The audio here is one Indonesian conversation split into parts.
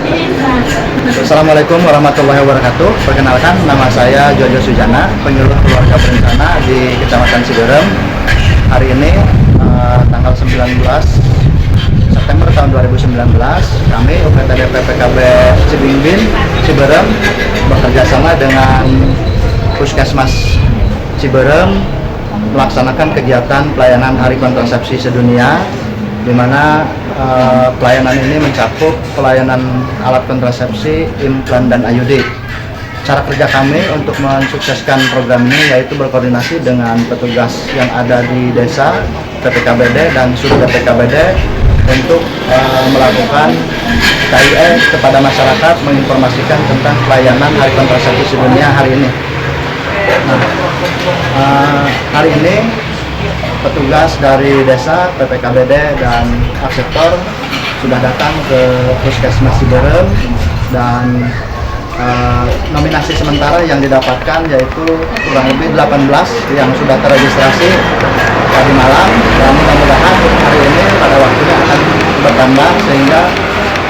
Assalamualaikum warahmatullahi wabarakatuh. Perkenalkan, nama saya Jojo Sujana, penyuluh keluarga berencana di Kecamatan Ciberem. Hari ini tanggal 19 September tahun 2019, kami UPTD PPKB Cibimbing Ciberem bekerja sama dengan Puskesmas Ciberem melaksanakan kegiatan pelayanan Hari Kontrasepsi Sedunia, di mana pelayanan ini mencakup pelayanan alat kontrasepsi, implan, dan IUD. Cara kerja kami untuk mensukseskan program ini yaitu berkoordinasi dengan petugas yang ada di desa, PPKBD, dan sub PPKBD untuk melakukan KIE kepada masyarakat, menginformasikan tentang pelayanan Hari Kontrasepsi Sedunia hari ini. Hari ini petugas dari desa, PPKBD, dan Aksektor sudah datang ke Puskesmas Ciberem, dan nominasi sementara yang didapatkan yaitu kurang lebih 18 yang sudah terregistrasi tadi malam, dan mudah-mudahan hari ini pada waktunya akan bertambah sehingga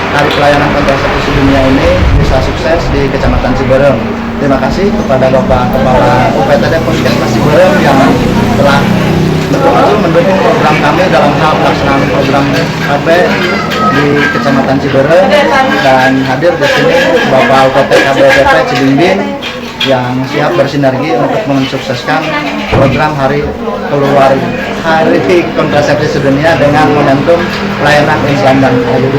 Hari Pelayanan Kontrasepsi Sedunia ini bisa sukses di Kecamatan Ciberem. Terima kasih kepada Bapak Kepala UPTD Puskesmas Ciberem yang telah betul-betul mendukung program kami dalam hal pelaksanaan program KB di Kecamatan Ciberem, dan hadir di sini Bapak UPTD KBPP Cibimbing yang siap bersinergi untuk mensukseskan program Hari Kontrasepsi Sedunia dengan momentum pelayanan implan dan IUD.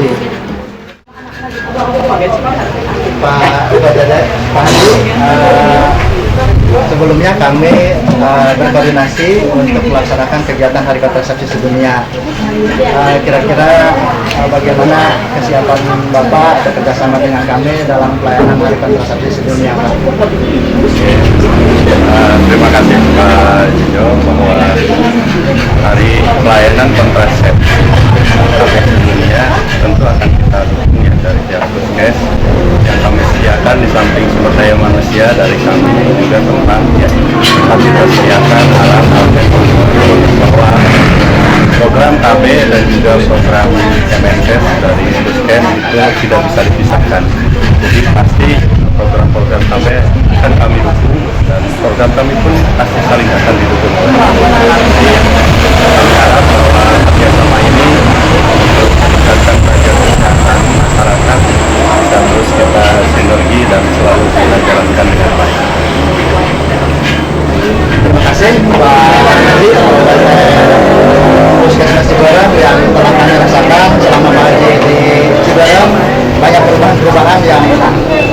Pak UPTD, Pak Hadi, sebelumnya kami berkoordinasi untuk melaksanakan kegiatan Hari Kontrasepsi Sedunia. Kira-kira bagaimana kesiapan Bapak bekerjasama dengan kami dalam pelayanan Hari Kontrasepsi Sedunia, Pak? Terima kasih Pak Jojo, bahwa Hari Pelayanan Kontrasepsi Sedunia tentu akan kita dukung ya dari pihak Puskes yang kami sediakan. Di samping sumber daya manusia dari kami juga tempat ya kami tersediakan alat-alat bahwa program KB dan juga program Kemenkes dari Puskes itu tidak bisa dipisahkan. Jadi pasti program-program KB akan kami dukung dan program kami pun pasti saling akan didukung. Jadi kami harap bahwa kerjasama ini untuk meningkatkan derajat kesehatan masyarakat bisa terus kita sinergi dan selalu kita jalankan dengan baik. Terima kasih Pak Haji, Puskesmas Ciberem yang telah kami rasakan selama Pak Haji di Ciberem. Banyak perubahan-perubahan yang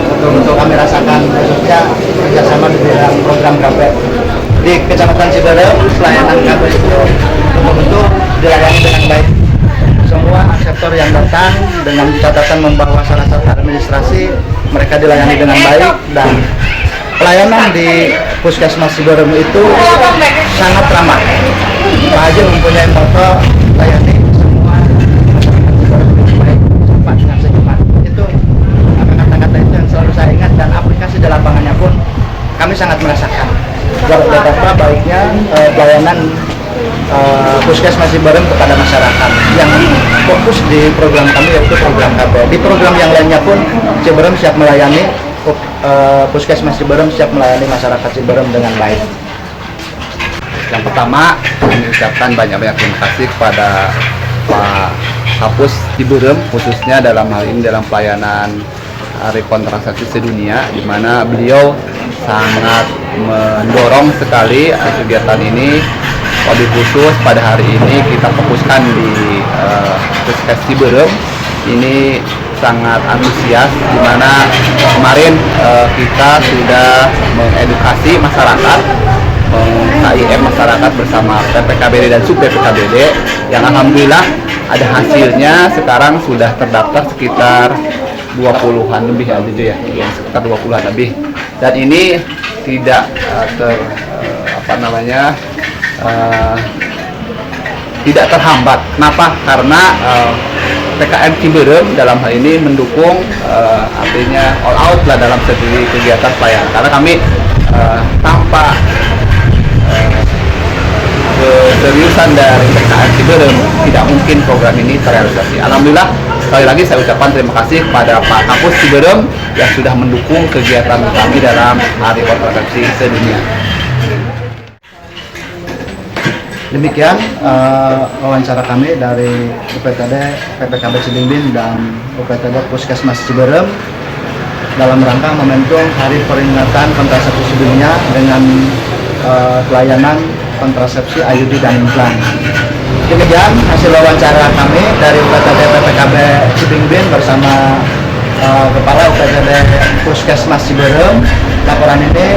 betul-betul kami rasakan, khususnya kerjasama di bidang program KB di Kecamatan Ciberem. Pelayanan KB itu betul-betul dilayani dengan baik. Semua sektor yang datang dengan catatan membawa salah satu administrasi, mereka dilayani dengan baik, dan pelayanan di Puskesmas Ciberem itu sangat ramah. Pak Haji mempunyai moto layani semua masyarakat Ciberem dengan baik, cepat dengan secepat. Itu kata-kata itu yang selalu saya ingat, dan aplikasi di lapangannya pun kami sangat merasakan betapa baiknya pelayanan Puskesmas Ciberem kepada masyarakat yang fokus di program kami yaitu program KB. Di program yang lainnya pun Ciberem siap melayani, Puskesmas Ciberem siap melayani masyarakat Ciberem dengan baik. Yang pertama, kami ucapkan banyak-banyak terima kasih kepada Pak Kapus Ciberem, khususnya dalam hal ini dalam pelayanan Hari Kontrasepsi Sedunia, di mana beliau sangat mendorong sekali kegiatan ini. Lebih khusus pada hari ini kita fokuskan di Puskesmas Ciberem ini sangat antusias, di mana kemarin kita sudah mengedukasi masyarakat, KIM masyarakat bersama PPKBD dan sub PPKBD, yang alhamdulillah ada hasilnya. Sekarang sudah terdaftar sekitar 20-an lebih aja ya, sekitar 20-an lebih, dan ini tidak tidak terhambat. Kenapa? Karena PKM Ciberem dalam hal ini mendukung, artinya all out lah dalam segi kegiatan pelayanan. Karena kami tanpa keseriusan dari PKM Ciberem tidak mungkin program ini terrealisasi. Alhamdulillah sekali lagi saya ucapkan terima kasih kepada Pak Kapus Ciberem yang sudah mendukung kegiatan kami dalam Hari Kontrasepsi Sedunia. Demikian wawancara kami dari UPTD PPKB Cibimbing dan UPTD Puskesmas Ciberem dalam rangka momentum Hari Peringatan Kontrasepsi Sedunia dengan pelayanan kontrasepsi IUD dan implan. Demikian hasil wawancara kami dari UPTD PPKB Cibimbing bersama Kepala UPTD Puskesmas Ciberem. Laporan ini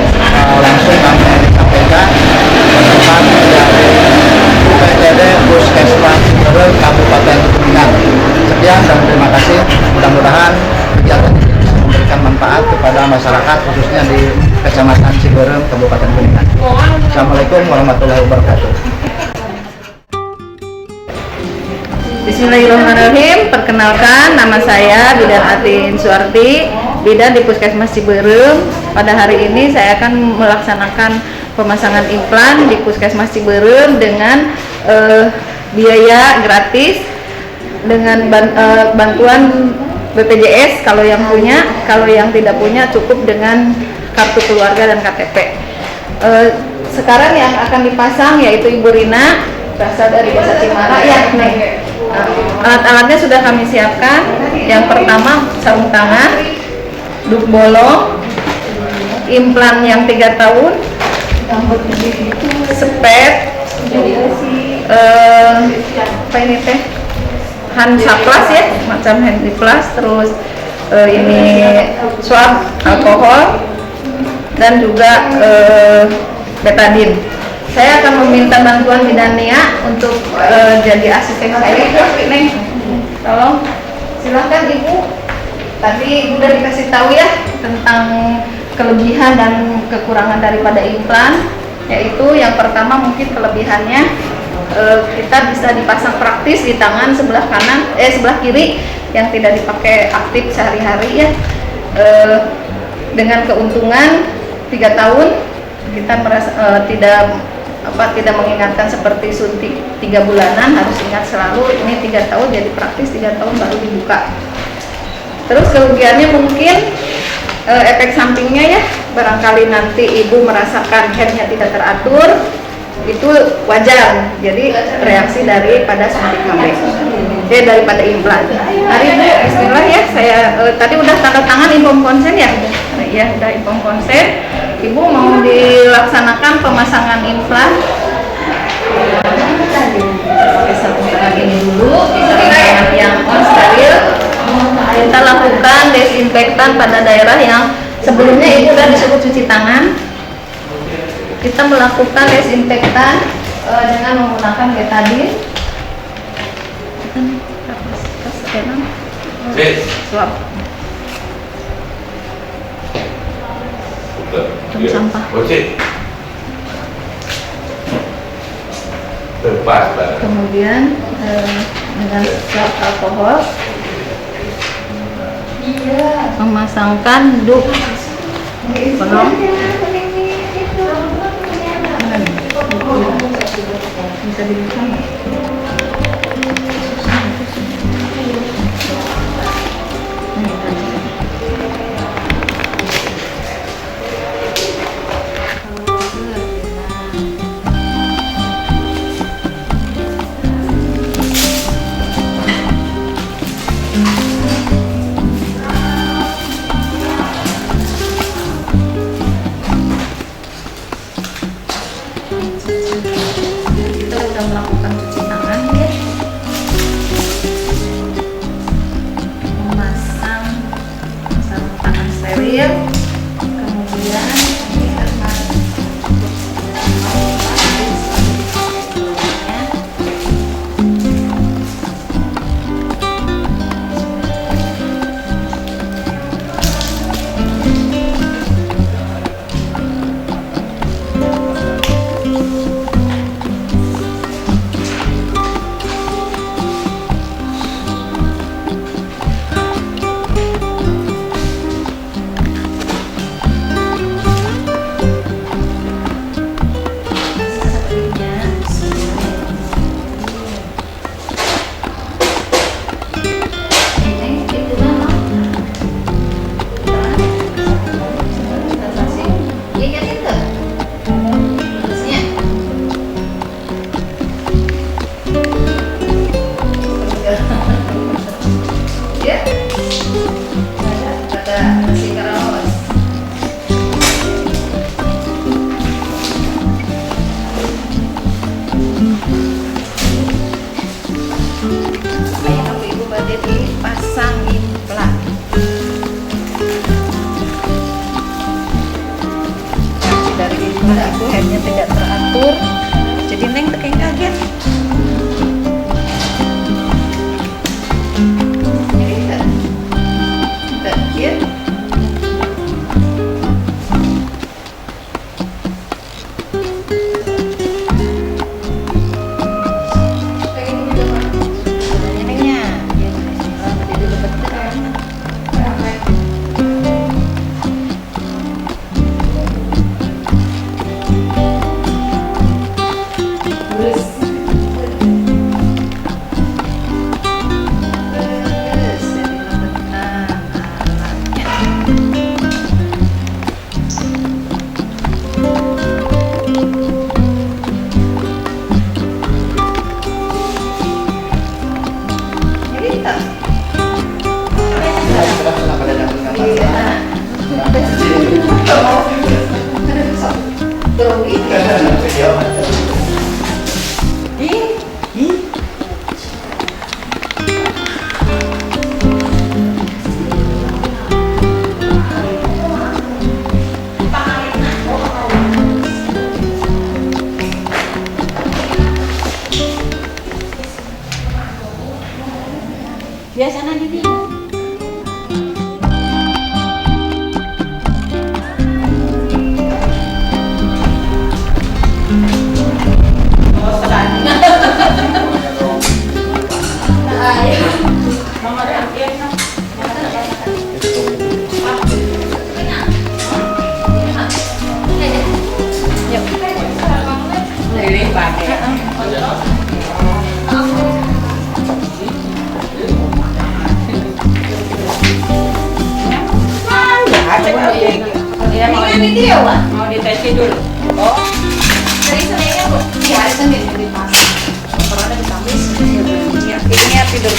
langsung kami sampaikan teman dari UPTD Puskesmas Ciberem Kabupaten Kuningan. Sekian dan terima kasih. Mudah-mudahan kegiatan ini bisa memberikan manfaat kepada masyarakat khususnya di Kecamatan Ciberem Kabupaten Kuningan. Assalamualaikum warahmatullahi wabarakatuh. Bismillahirrahmanirrahim. Perkenalkan, nama saya Bidan Atin Suarti, bidan di Puskesmas Ciberem. Pada hari ini saya akan melaksanakan pemasangan implan di Puskesmas Ciberem dengan biaya gratis dengan bantuan BPJS kalau yang punya, kalau yang tidak punya cukup dengan kartu keluarga dan KTP. Sekarang yang akan dipasang yaitu Ibu Rina, berasal dari Desa Cimara ya, nih. Alat-alatnya sudah kami siapkan. Yang pertama sarung tangan, duk bolong, implan yang 3 tahun, spet, apa ini teh, Hansaplast ya, macam Hansaplast, terus ini swab alkohol dan juga betadine. Saya akan meminta bantuan Bidan Nia untuk jadi asisten saya. Neng, tolong, silahkan Ibu. Tadi udah dikasih tahu ya tentang kelebihan dan kekurangan daripada implan. Yaitu yang pertama mungkin kelebihannya kita bisa dipasang praktis di tangan sebelah kanan, sebelah kiri yang tidak dipakai aktif sehari-hari ya. Dengan keuntungan 3 tahun kita merasa tidak mengingatkan seperti suntik 3 bulanan, harus ingat selalu ini 3 tahun, jadi praktis 3 tahun baru dibuka. Terus kerugiannya mungkin efek sampingnya ya, barangkali nanti ibu merasakan headnya tidak teratur, itu wajar, jadi reaksi daripada suntik KB, daripada implan. Mari Bu, bismillah ya, saya tadi udah tanda tangan infom konsen ya, ya udah infom konsen. Ibu mau dilaksanakan pemasangan implan. Pakai sarung tangan ini dulu, sarung tangan yang steril. Kita lakukan desinfektan pada daerah yang sebelumnya ibu sudah disuruh cuci tangan. Kita melakukan desinfektan dengan menggunakan betadine. Swab. Tong sampah. Kemudian dengan swab alkohol memasangkan duk bolong. Bisa dibuka. Melakukan cuci tangan ya, memasang sarung tangan steril, kemudian ini karena Ada nasi karaos. Supaya ibu badai dipasang implan. Dari implan aku headnya tidak teratur, jadi neng kayak kaget. Ya. Biasanya di video lah. Mau ditesnya dulu. Oh. Dari Seninnya bu? Iya hari Senin di pasar. Pernah di Kamis. Iya, ini tidur.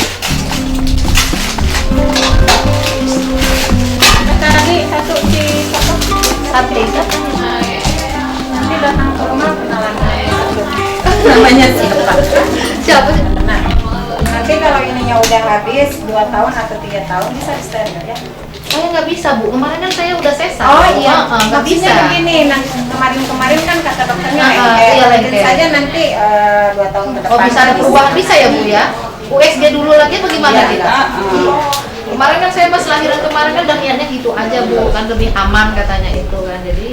Bentar lagi satu di sate. Nanti datang ke rumah kenalan namanya siapa? Siapa? Nah, nanti kalau ininya udah habis 2 tahun atau 3 tahun bisa di steril ya. Saya nggak bisa bu, kemarin kan saya udah sesar. Oh iya, nggak bisa. Begini, kemarin kan kata dokternya iya, mungkin saja nanti 2 tahun ke depan. Oh bisa ada perubahan bisa ya bu ya? USG dulu lagi bagaimana Iya, kita? Kemarin kan saya pas lahiran kemarin kan udah niatnya gitu aja bu, kan lebih aman katanya itu kan. Jadi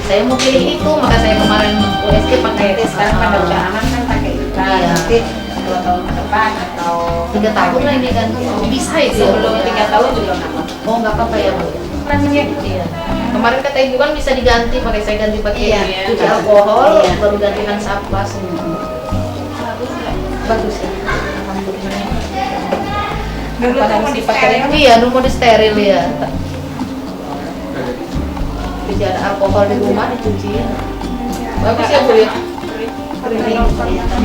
saya mau pilih itu, maka saya kemarin USG pakai. Sekarang pada udah aman kan pakai itu. Iya. Nanti 2 tahun ke depan atau 3 tahun lah ini kan. Bisa itu. sebelum 3 tahun juga nggak apa-apa. Oh nggak apa-apa ya bu. Namanya Iya. Kemarin kata ibu kan bisa diganti, pakai saya ganti pakai Iya. cuci alkohol, Iya. baru ganti Hansaplast semua. Bagus ya. Alhamdulillah. dulu tuh mau dipakai. Iya, dulu mau di steril ya. Jadi ada alkohol di rumah dicuci. Bagus ya bu ya. Tapi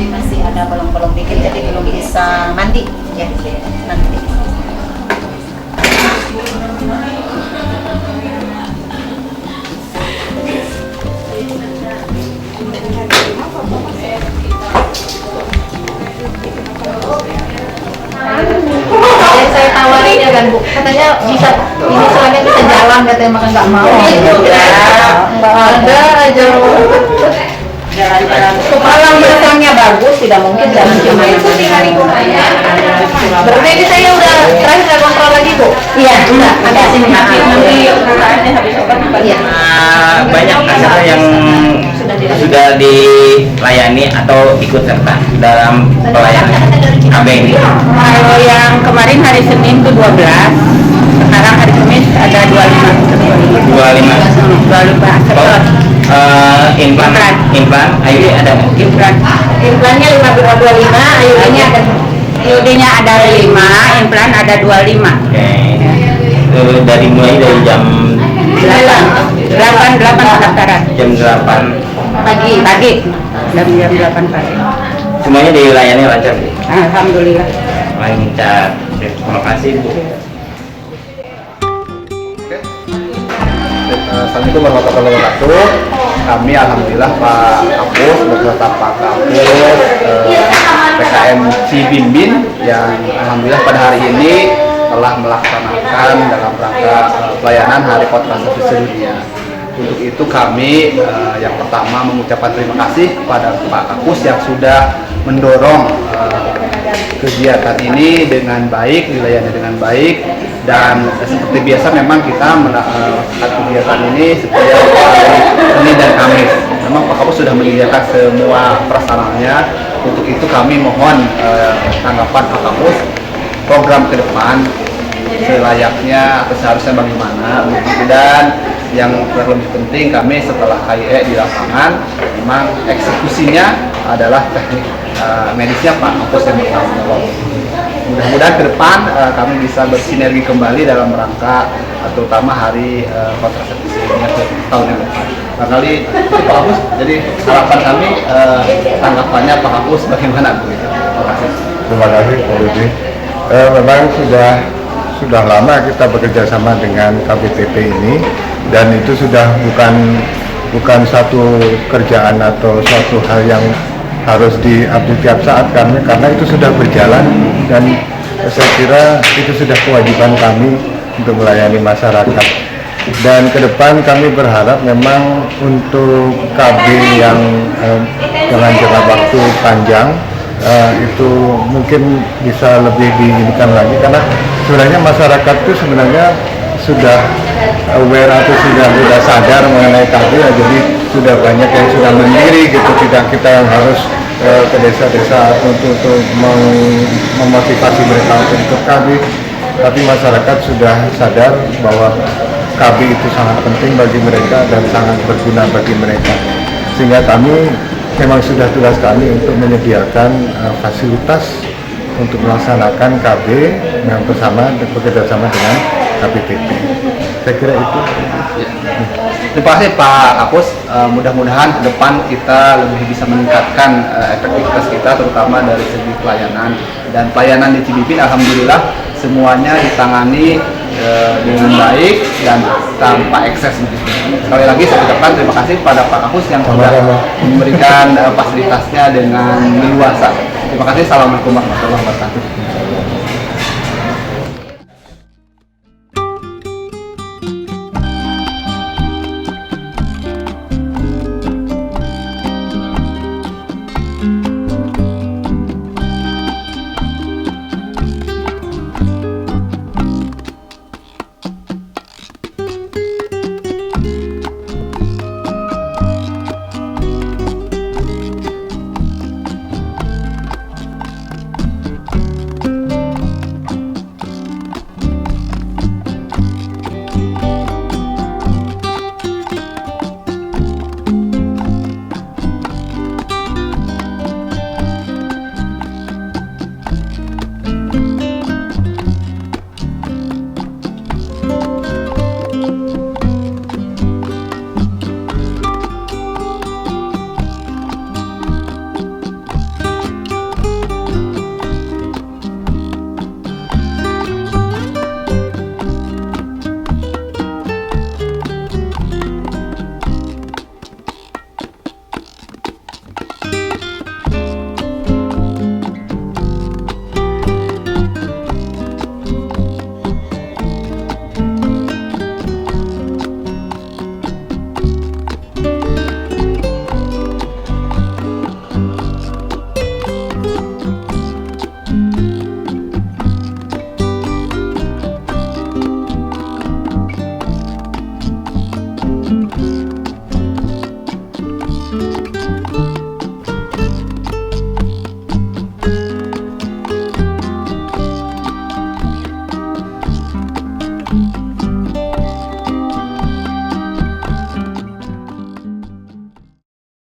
masih ada bolong-bolong dikit jadi belum bisa mandi ya nanti. Saya tawarin ya kan bu, katanya bisa ini selagi bisa jalan katanya, maka nggak mau. Ada aja. Jalan-jalan. Kalau belakangnya bagus tidak mungkin jalan cuma itu 3.000 aja. Berarti ini saya udah terakhir saya kontrol lagi bu. Iya, udah ada sini. Nanti habis obat Iya. Banyak acara yang sudah dilayani atau ikut serta dalam pelayanan AB ini. Kalau yang kemarin hari Senin itu 12, sekarang hari Kamis ada 25. 25. Implan, Ayu ada nggak? Implannya 25, IUD-nya ada. IUD-nya ada 5, implan ada 25. Oke. Itu mulai dari jam 8 pendaftaran. jam 8 Pagi. Jam 8 pagi. semuanya dilayani lancar. Bu? Alhamdulillah. Lancar. Terima kasih Bu. Assalamualaikum warahmatullahi wabarakatuh. Kami alhamdulillah Pak Kapus beserta Pak Kapus PKM Cibimbing yang alhamdulillah pada hari ini telah melaksanakan dalam rangka pelayanan Hari Kontrasepsi Sedunia. Untuk itu kami yang pertama mengucapkan terima kasih kepada Pak Kapus yang sudah mendorong kegiatan ini dengan baik, dilayani dengan baik, dan seperti biasa memang kita melakukan kegiatan ini setiap hari Senin dan Kamis. Memang Pak Kapus sudah menyediakan semua prasarannya. Untuk itu kami mohon tanggapan Pak Kapus program ke depan selayaknya atau seharusnya bagaimana, dan yang terlebih penting kami setelah KIE di lapangan memang eksekusinya adalah teknik medisnya Pak Kapus yang bertanggung jawab. Mudah-mudahan ke depan kami bisa bersinergi kembali dalam rangka terutama hari kontrasepsi sedunia ke tahun yang depan. Barangkali itu Pak Kapus, jadi harapan kami tanggapannya Pak Kapus bagaimana begitu. Terima kasih. Terima kasih Pak Rudi. Memang sudah lama kita bekerja sama dengan KBTP ini, dan itu sudah bukan satu kerjaan atau suatu hal yang harus diupdate tiap saat karena itu sudah berjalan, dan saya kira itu sudah kewajiban kami untuk melayani masyarakat. Dan ke depan kami berharap memang untuk KB yang dengan jangka waktu panjang itu mungkin bisa lebih diinikan lagi, karena sebenarnya masyarakat itu sebenarnya sudah aware atau sudah sadar mengenai KB, jadi sudah banyak yang sudah mandiri gitu, tidak kita yang harus ke desa-desa untuk memotivasi mereka untuk ikut KB, tapi masyarakat sudah sadar bahwa KB itu sangat penting bagi mereka dan sangat berguna bagi mereka, sehingga kami memang sudah tugas kami untuk menyediakan fasilitas untuk melaksanakan KB yang bekerja sama dengan KBTP. Saya kira itu. Ya. Terima kasih Pak Kapus. Mudah-mudahan ke depan kita lebih bisa meningkatkan efektivitas kita, terutama dari segi pelayanan. Dan pelayanan di Cibimbing alhamdulillah semuanya ditangani dengan baik dan tanpa ekses begitu. Sekali lagi saya ucapkan terima kasih kepada Pak Kapus yang sudah memberikan fasilitasnya dengan leluasa. Terima kasih. Assalamualaikum warahmatullahi wabarakatuh.